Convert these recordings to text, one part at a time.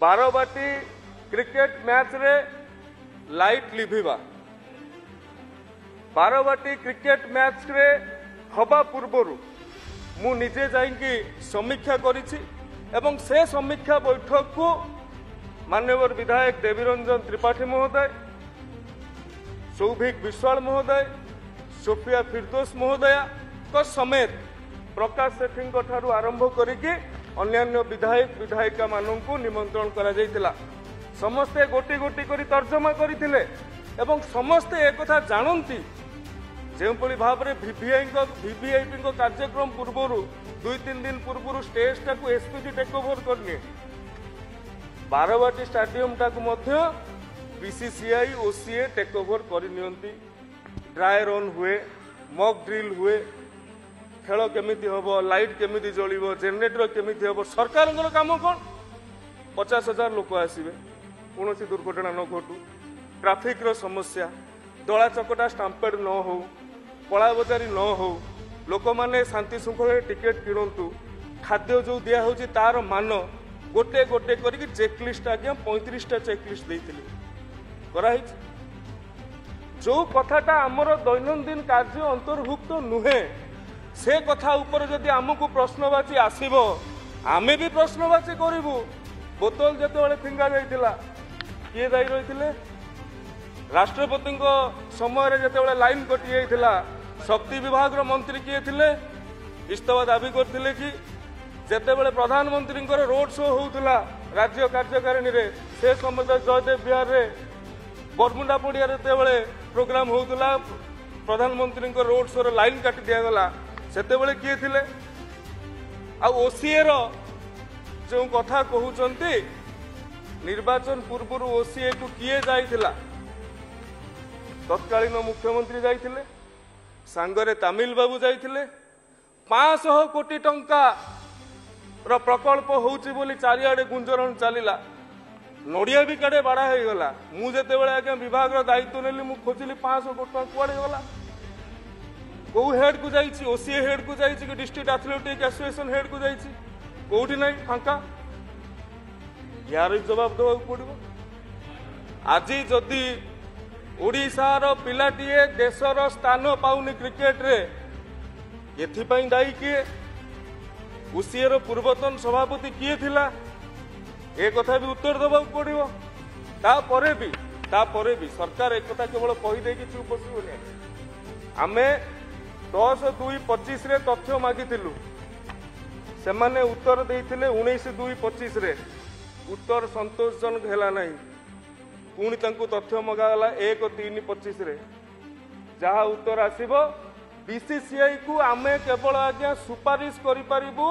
Barabati cricket match रे light लिभिबा Barabati cricket match रे हवा पूर्वरु मु निजे जाइंकी समीक्षा करिछि एवं से समीक्षा बैठक को माननीय विधायक देवीरंजन त्रिपाठी महोदय, सौभिक विश्वाल महोदय, सोफिया फिरदोस महोदया को समेत प्रकाश सेठी ठारू आरंभ करिके अन्यान्य विधायक विधायिका मानू निमंत्रण करा जायतिला। समस्ते गोटी गोटी करी तर्जमा करथिले एवं समस्ते एक कथा जानती जो भाव में वीवीआईपी कार्यक्रम पूर्वर 2-3 दिन पूर्व स्टेज टाक एसपीजी टेक ओवर करनी बारवाटी स्टाडियम टाक बीसीसीआई ओसीए टेक ओवर करनी ड्राई रन हुए मॉक ड्रिल हुए खेल केमिति हम लाइट केमिति जलिबो जेनेरेटर केमिति हम सरकार काम कौन 50,000 लोक आसवे कौन दुर्घटना न घटू ट्राफिक रो समस्या दला चकटा स्टाम्पेड न हो कला बजारी न हो लोक मैंने शांति श्रृंखला टिकेट किणतु खाद्य जो दिया होची तार मान गोटे गोटे करके चेकलिस्ट आज्ञा 35टा चेकलिस्ट देइथिले कराई जो कथाटा आमर दैनंदिन कार्य अंतर्भुक्त नुहे से कथा ऊपर जदि आमको प्रश्नवाची आसीबो आमे भी प्रश्नवाची करिवु बोतल जेतेबेले फिंगा जाइतिला किए दायी रही राष्ट्रपति समय जेतेबेले लाइन कटि जाइतिला शक्ति विभाग मंत्री किए थिले इस्तफा दाबी करथिले कि जेतेबेले प्रधानमंत्री रोड शो होउतला राज्य कार्यकारिणी रे से समय जयदेव बिहार रे बरमुंडा पड़िया जेतेबेले प्रोग्राम होउतला प्रधानमंत्री रोड शो रे लाइन काटि दिया गला सेतेबेले किए थिले आ ओसीए रो जो कथा कहउचंती निर्वाचन पूर्व ओसीए को किए जाइथिला तत्कालीन मुख्यमंत्री जाइथिले सांगरे तमिल बाबू जाइथिले 500 कोटी टंका रो प्रकल्प होउची बोली चारिआडे गुंजरण चलिला नड़िया भी काड़े बाड़ा हो गला मु जेतेबेले आज्ञा विभाग रो दायित्व नेली मु खोजिली 500 कोटी टंका कुआडे गला को हेड को जाइछि ओसीए हेड को जाइछि कि डिस्ट्रिक्ट एथलेटिक एसोसिएशन हेड को जाइछि कोठी नहीं फांका यार जवाब देवा पड़ो आज जदि ओडिशार पिलाटीए देशर स्थान पाउनी क्रिकेट रे एथिपाई दायी किए ओसीएर पूर्वतन सभापति किए थिला ए कथा भी उत्तर देवा पड़ो तापरे भी सरकार एक कथा केवल कहीदे चुप बसबनी आमे 10/2/25 रे तथ्य मागिथिलु से माने उत्तर देइथिले 19/2/25 रे उत्तर संतोषजनक है ना पुणी तथ्य मगाला 1/3/25 रे जहाँ उत्तर आसीबो बीसीसीआई को आमे केवल आज्ञा सुपारिश करि परिबु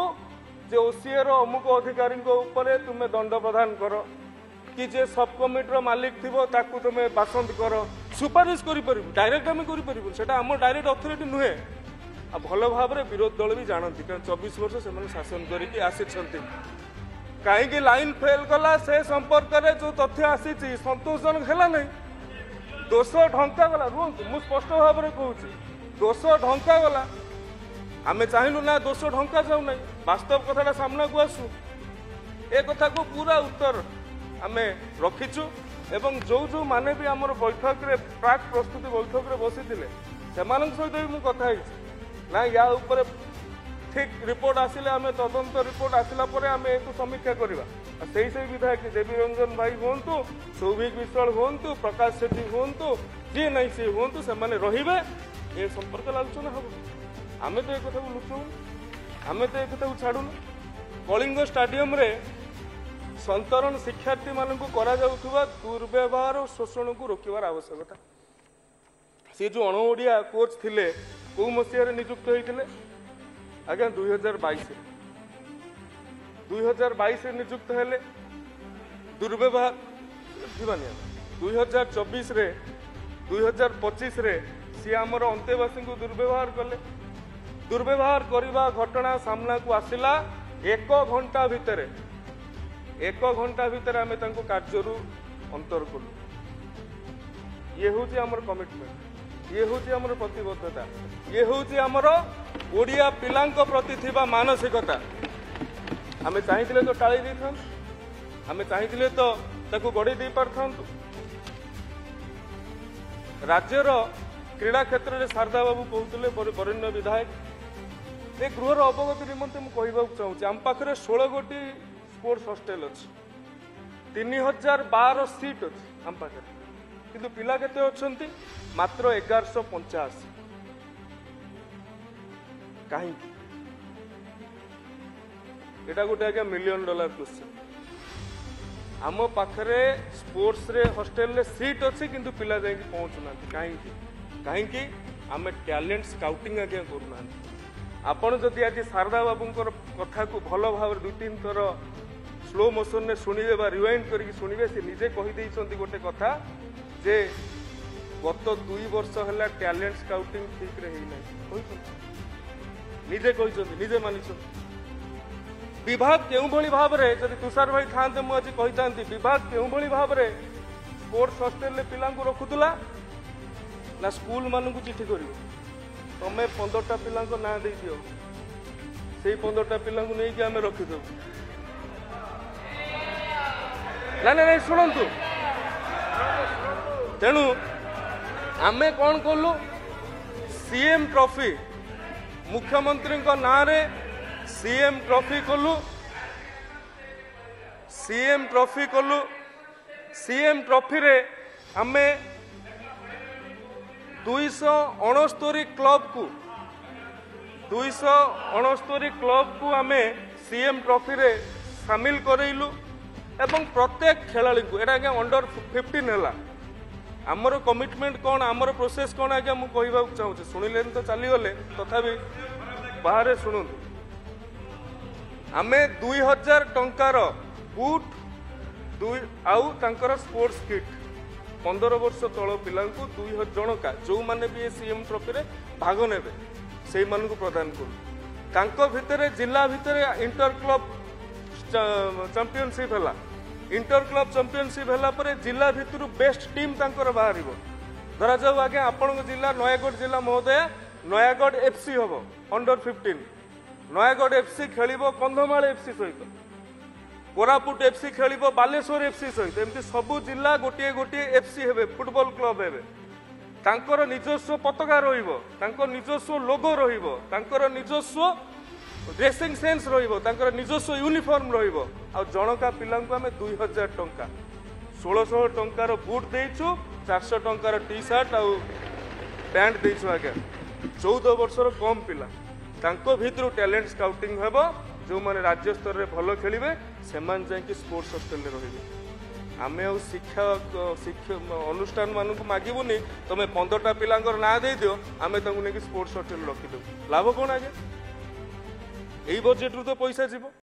जे ओसीए रो अमुक अधिकारी ऊपर तुमे दंड प्रदान कर कि जे सब कमिटी मालिक थिबो ताकू तुमे बासंद कर सुपारिश करि परिबु डायरेक्ट आमे करि परिबु सेटा हमर डायरेक्ट अथॉरिटी नुहे आ भल भाव में विरोध दल भी जानती कारण 24 वर्ष से शासन करके आसी कहीं लाइन फेल कला से संपर्क में जो तथ्य आसी संतोषजनक है नहीं दोष ढंका गला रुहतु मु स्पष्ट भाव में कहूँ दोष ढंका गला आमे चाहलु ना दोष ढंका जाऊ ना वास्तव कथा सामना को आसू ए कथा को पूरा उत्तर आमे रखीचु एवं जो जो माने भी आमर बैठक रे प्राक प्रस्तुति बैठक रे बसी सहित भी मु कथा ना या ऊपर ठीक रिपोर्ट आसिले आमे तदंत रिपोर्ट आसिला परे आमे एक समीक्षा करबा से विधायक देवीरंजन भाई हूँ सौभिक विश्वाल हूँ प्रकाश सेठी हूँ जी नहीं सी हूँ से माने रहिबे ए संपर्क आलोचना हम आमे तो एक कथा लुचु आमे तो एक कथा छाड़ुन कलिंग स्टाडियम रे संतरण शिक्षार्थी मानक करा जाउथुबा दुर्व्यवहार और शोषण को रोकबार आवश्यकता सी जो अणओडिया कोच थिले कौ मसीह नियुक्त होते आज्ञा 2022 नियुक्त हेले दुर्व्यवहार 2024 रे 2025 रे सी आमर अंतेवासी को दुर्व्यवहार कले दुर्व्यवहार करने घटना सामना को आसला 1 घंटा भितर 1 घंटा भितर आमे तांको कार्यरू अंतर कलु ये हूँ आमर कमिटमेंट ये हूँ आमर प्रतिबद्धता ये हूँ आमर ओडिया पिलांको प्रति थिबा मानसिकता आमे चाहिए तो टाली दी आमे चाहिए तो ताकू गढ़ी दे पारथांतु। राज्यर क्रीड़ा क्षेत्र में शारदा बाबू कहते बरेण्य विधायक ए गृहर अवगति निमंते मुझे चाहूँगी आम पाखे 16 गोटी स्पोर्ट्स हॉस्टेल अच्छी 3012 सीट अच्छी आम पाखे किंतु पिला केते अछंती मात्र 1185 कहीं एटा गोटे आज्ञा $1 मिलियन क्वेश्चन आम पाखे स्पोर्ट्स रे हॉस्टेल रे सीट अच्छी किंतु पिला जाए पहुँचुना कहीं आम टैलेंट स्काउटिंग आज्ञा करूना आपण जदि आज शारदा बाबूंकर कथा को भल भाव 2-3 थर स्लो मोशन ने शुणिबे बा रिवाइंड करके शुणिबे से निजे कही देइछंती गोटे कथा जे गत 2 वर्ष है टैलेंट स्काउटिंग ठीक रे ही नहीं निजे कही निजे मानी विभाग क्यों भली भाव में जब तुषार भाई था मुझे कही था विभाग क्यों भली भाव में स्पोर्ट्स हॉस्टेल में पिला रखुला ना स्कूल मानू चिठी कर तमें 15टा पिला ना दे दियो से 15टा पिला नहीं आम रखीदेव ना ना नहीं शुणु तेणु आमे कौन कलु सीएम ट्रॉफी मुख्यमंत्री ना रे सीएम ट्रॉफी कलु सीएम ट्रॉफी रे आमे 269 क्लब को आमे सीएम ट्रॉफी रे शामिल करइलु एवं प्रत्येक खेलाड़ी को एटा आज्ञा अंडर 15 है आमर कमिटमेंट कौन आमर प्रोसेस कौन आज्ञा मुझे कहवाक चाहूँगी शुणिले तो चलीगले तथापि बाहर शुणु आमे 2000 टंकार बूट आउ तांकर स्पोर्ट्स किट 15 वर्ष तल पिला 2000 जनका जो माने भी सीएम ट्रॉफी रे भाग नेबे से मानू प्रदान करूँ भितर जिला भितर इंटर क्लब चैंपियनशिप है इंटर क्लब चैंपियनशिप है जिला भितर बेस्ट टीम तांकर बाहर धरा जाऊ आज्ञा आपण जिला नयागढ़ जिला महोदय नयागढ़ एफसी हम अंडर 15 नयागढ़ एफसी खेल कंधमाल एफसी सहित कोरापुट एफसी खेल बालेश्वर एफसी सहित एमती सबू जिला गोटे गोटे एफसी हे फुटबॉल क्लब हे तांकर निजस्व पताका रहिबो तांकर निजस्व लोगो रहिबो तांकर निजस्व ड्रेसिंग सेन्स रहिबो तांकर निजस्व यूनिफॉर्म रहिबो आ जनका पिलांको आमे 2000 टंका 1600 टंकार बूट देइछु 400 टंकार टी शर्ट आ पैंट देइछु आगे 14 वर्षर कम पिला तांको भितरु टैलेंट स्काउटिंग हेबो जो माने राज्य स्तर रे भलो खेलिबे सेमान जाय स्पोर्ट्स हॉस्टेल रे रहिबे आमे आ शिक्षा अनुष्ठान मानक मागिबुनी तमे 15टा पिलांकर ना दे दियो आमे तांको नेकी स्पोर्ट्स हॉस्टेल रखि दो लाभ कोन आगे एई बजेट रु तो पैसा जीवो।